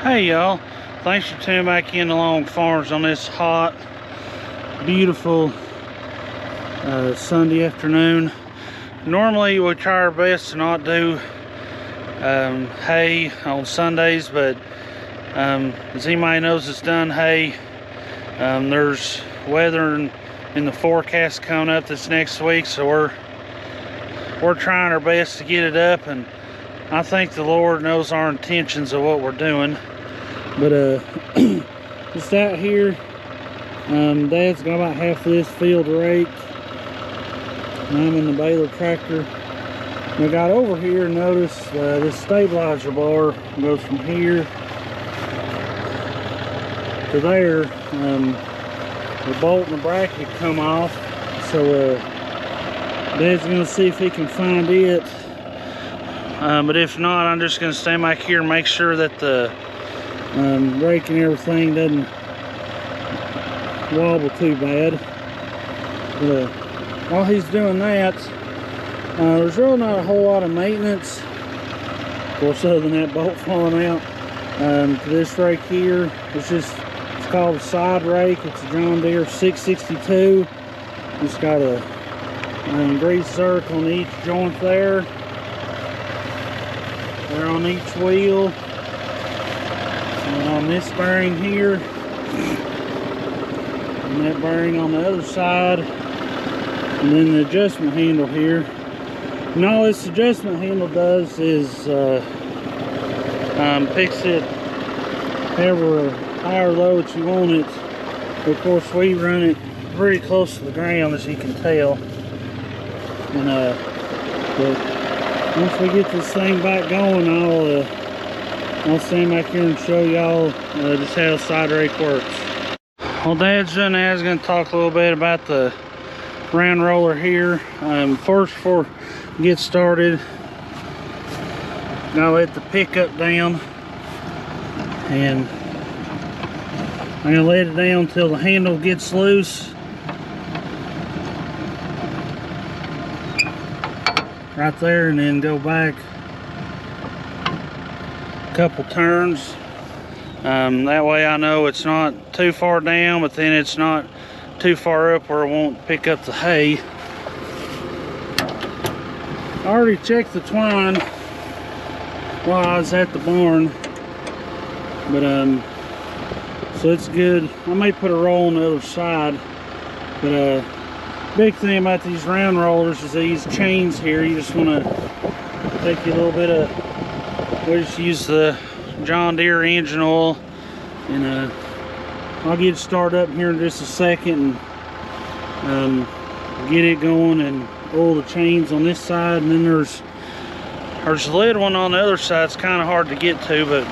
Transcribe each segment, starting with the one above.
Hey y'all, thanks for tuning back in to Long Farms on this hot, beautiful Sunday afternoon. Normally we try our best to not do hay on Sundays, but as anybody knows that's done hay, there's weather in the forecast coming up this next week, so we're trying our best to get it up, and I think the Lord knows our intentions of what we're doing. But just out here, Dad's got about half of this field raked, and I'm in the baler tractor. And I got over here and noticed this stabilizer bar goes from here to there. The bolt and the bracket come off, so Dad's gonna see if he can find it. But if not, I'm just gonna stand back here and make sure that the rake and everything doesn't wobble too bad. But while he's doing that, there's really not a whole lot of maintenance, of course, other than that bolt falling out. To this rake here, it's called a side rake. It's a John Deere 662. It's got a grease circle on each joint there. They're on each wheel. And on this bearing here, and that bearing on the other side, and then the adjustment handle here. And all this adjustment handle does is picks it however high or low that you want it. Of course, we run it pretty close to the ground, as you can tell. And but once we get this thing back going, I'll stand back here and show y'all just how the side rake works. Well, Dad's done that. I was going to talk a little bit about the round roller here. First, before we get started, gotta let the pickup down, and I'm going to let it down until the handle gets loose. Right there, and then go back a couple turns. That way I know it's not too far down, but then it's not too far up where it won't pick up the hay. I already checked the twine while I was at the barn, but so it's good. I may put a roll on the other side, but big thing about these round rollers is these chains here. You just want to take a little bit of, we just use the John Deere engine oil, and I'll get it started up here in just a second and get it going and oil the chains on this side. And then there's a lid one on the other side. It's kind of hard to get to, but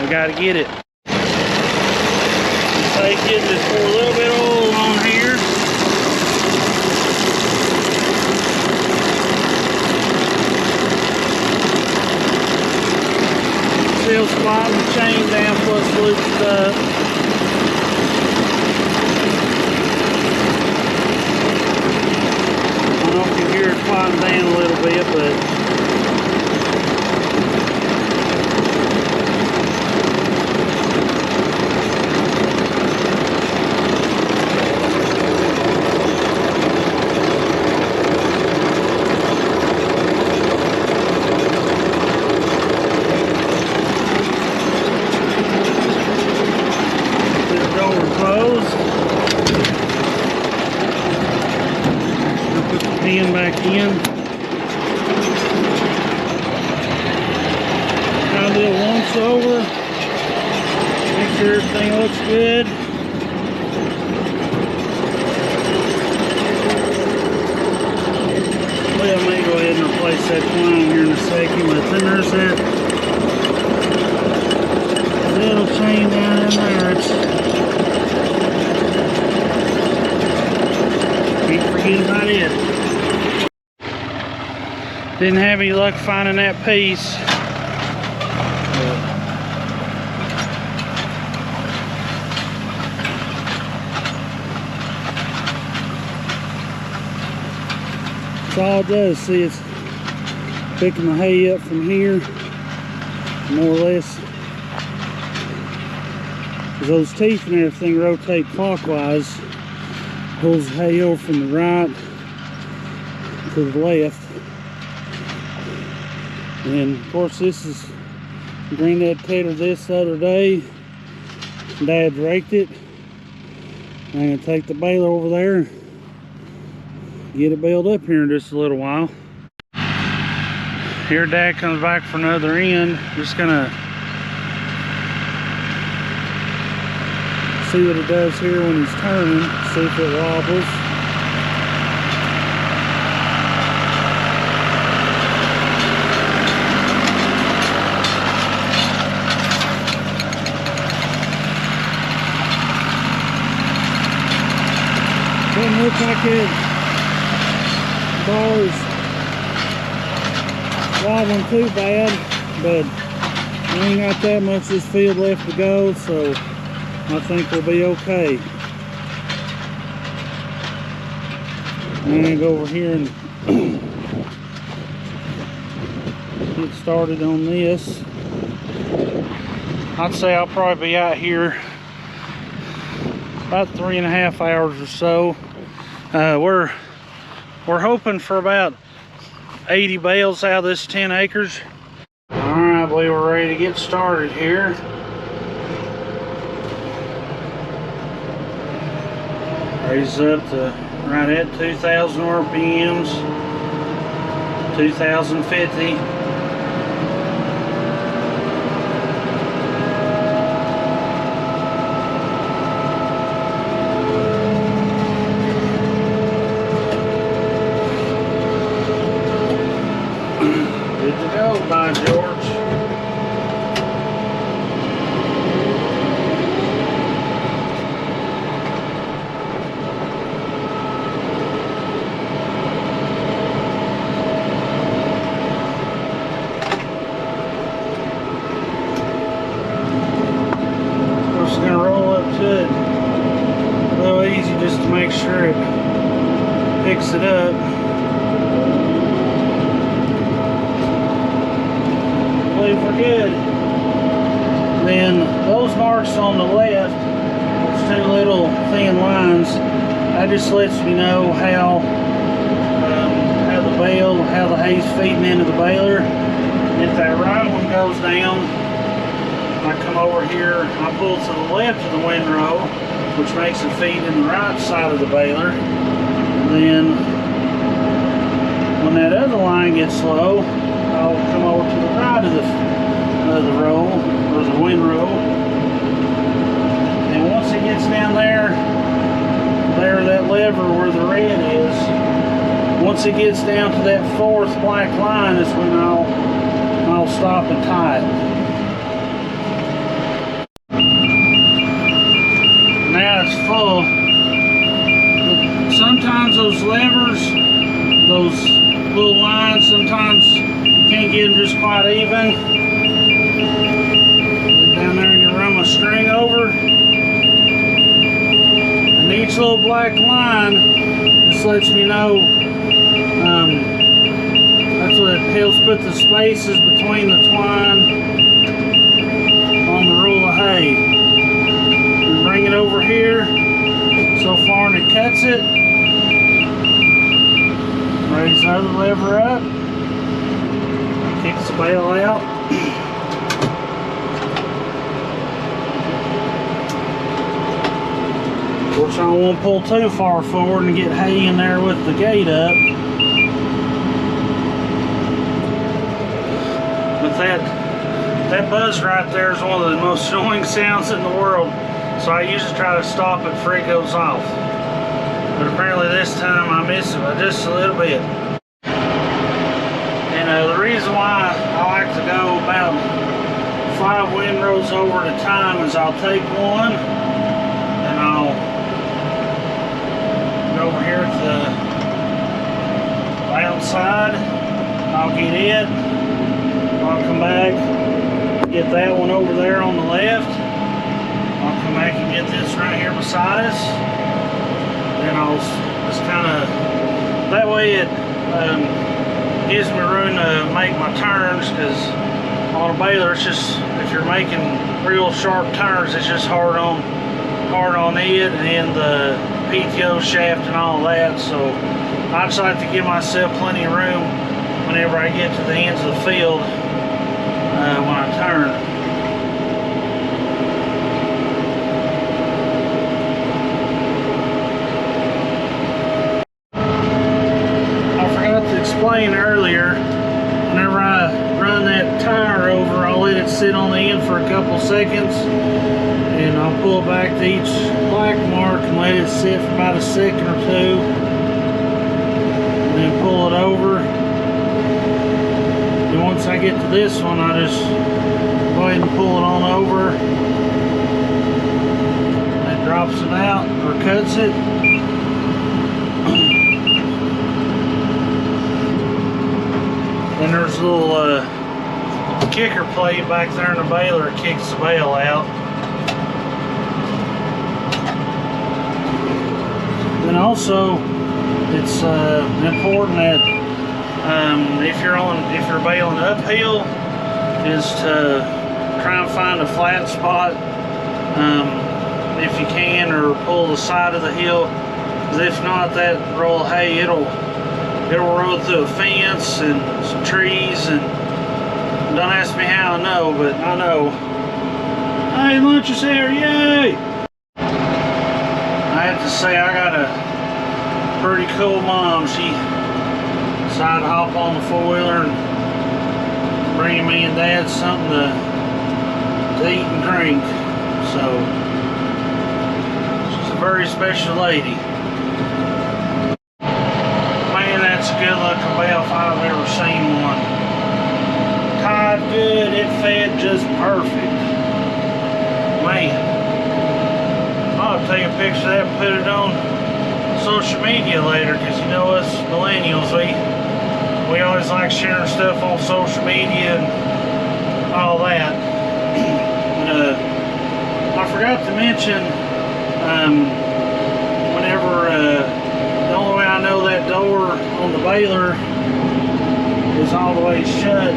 we got to get it. Take it, just pour a little bit of oil on here. Still sliding the chain down, plus looped up. I don't know if you hear it sliding down a little bit, but back in. I'll do it once over. Make sure everything looks good. Well, I may go ahead and replace that twine here in a second, but then there's that little chain down in there. Can't forget about it. Didn't have any luck finding that piece. That's all it does. See, it's picking the hay up from here, more or less Because those teeth and everything rotate clockwise, pulls the hay over from the right to the left. And of course, this is Granddad tethered this the other day. Dad raked it. I'm gonna take the baler over there, get it baled up here in just a little while. Here Dad comes back for another end. Just gonna see what it does here when he's turning, see if it wobbles. Doesn't look like it. Bars wobbling too bad, but we ain't got that much of this field left to go, so I think we'll be okay. I'm gonna go over here and get started on this. I'd say I'll probably be out here about 3.5 hours or so. We're hoping for about 80 bales out of this 10 acres. All right, boy, we're ready to get started here. Raise up to right at 2,000 RPMs, 2,050. Good to go, by George. Just gonna roll up to it a little easy just to make sure it picks it up. We're good. Then those marks on the left, those two little thin lines, that just lets me know how the bale, how the hay's feeding into the baler. If that right one goes down, I come over here, I pull to the left of the windrow, which makes it feed in the right side of the baler. Then when that other line gets low, I'll come over to the right of the row, or the windrow. And once it gets down there, that lever where the red is, once it gets down to that fourth black line is when I'll stop and tie it. Now it's full. Sometimes those levers, those little lines, sometimes you can't get them just quite even. Down there, you run my string over, and each little black line just lets me know. That's what helps put the spaces between the twine on the roll of hay. And bring it over here so far, and it cuts it. Raise the other lever up, kicks the bale out. Of course, I don't want to pull too far forward and get hay in there with the gate up. But that buzz right there is one of the most annoying sounds in the world. So I usually try to stop it before it goes off. But apparently this time I missed it by just a little bit. And the reason why I like to go about 5 windrows over at a time is I'll take one and I'll go over here to the outside. I'll get it. I'll come back, get that one over there on the left. I'll come back and get this right here beside us. Then I'll just kind of, that way it gives me room to make my turns, because on a baler, it's just, if you're making real sharp turns, it's just hard on it and the PTO shaft and all that. So I just like to give myself plenty of room whenever I get to the ends of the field when I turn. Explained earlier, whenever I run that tire over, I'll let it sit on the end for a couple seconds, and I'll pull it back to each black mark and let it sit for about a second or two, and then pull it over. And once I get to this one, I just go ahead and pull it on over. That drops it out or cuts it. And there's a little kicker plate back there in the baler that kicks the bale out. And also, it's important that if you're baling uphill, is to try and find a flat spot if you can, or pull the side of the hill. Because if not, that roll of hay, it'll roll through a fence and some trees, and don't ask me how I know, but I know. Hey, lunch is here, yay! I have to say, I got a pretty cool mom. She decided to hop on the four-wheeler and bring me and Dad something to eat and drink. So, she's a very special lady. That's a good looking bale if I've ever seen one. Tied good, it fed just perfect. Man, I'll take a picture of that and put it on social media later, because you know us millennials, we always like sharing stuff on social media and all that. I forgot to mention, whenever the only way I know that door on the baler is all the way shut. I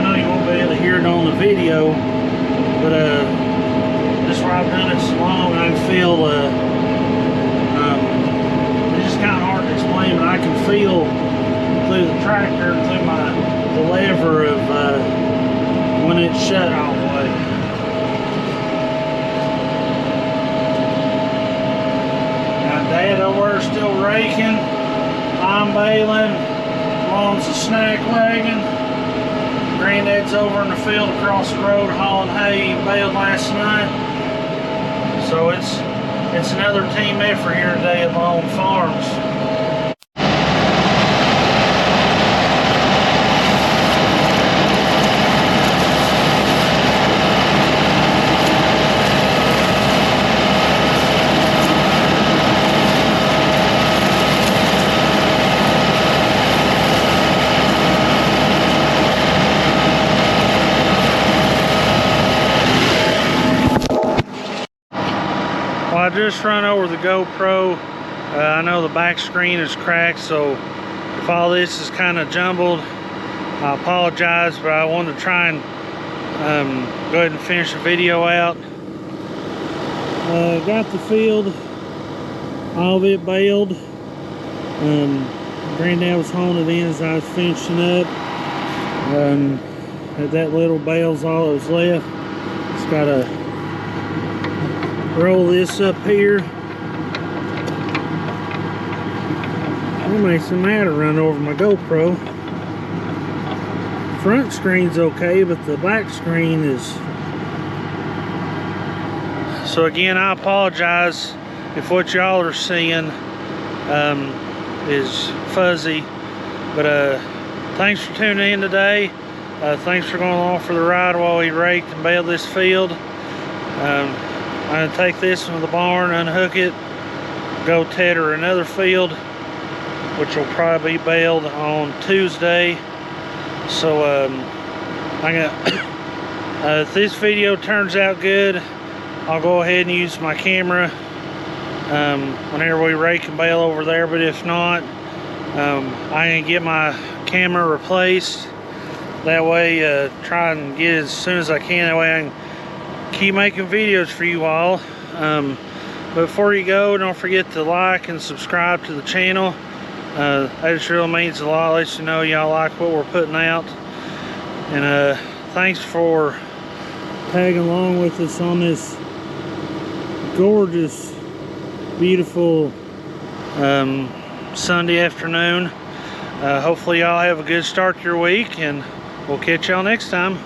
know you won't be able to hear it on the video, but just where I've done it so long, I can feel it's just kind of hard to explain, but I can feel through the tractor, through the lever of when it's shut all the way. Dad over there still raking, I'm baling, Mom's a snack wagon, Granddad's over in the field across the road hauling hay. He baled last night. So it's another team effort here today at my own farms. I just run over the GoPro. I know the back screen is cracked, so if all this is kind of jumbled, I apologize, but I wanted to try and go ahead and finish the video out. Got the field, all of it baled. Granddad was hauling it in as I was finishing up. That little bale's all that was left. Just gotta roll this up here. What makes it matter run over my GoPro? Front screen's okay, but the back screen is. So again, I apologize if what y'all are seeing is fuzzy, but thanks for tuning in today. Thanks for going along for the ride while we raked and baled this field. I'm going to take this one to the barn, unhook it, go tether another field, which will probably be baled on Tuesday. So if this video turns out good, I'll go ahead and use my camera whenever we rake and bale over there. But if not, I can get my camera replaced That way, try and get it as soon as I can. That way I can keep making videos for you all. But before you go, don't forget to like and subscribe to the channel. That just really means a lot. Lets you know y'all like what we're putting out. And thanks for tagging along with us on this gorgeous, beautiful Sunday afternoon. Hopefully y'all have a good start to your week, and we'll catch y'all next time.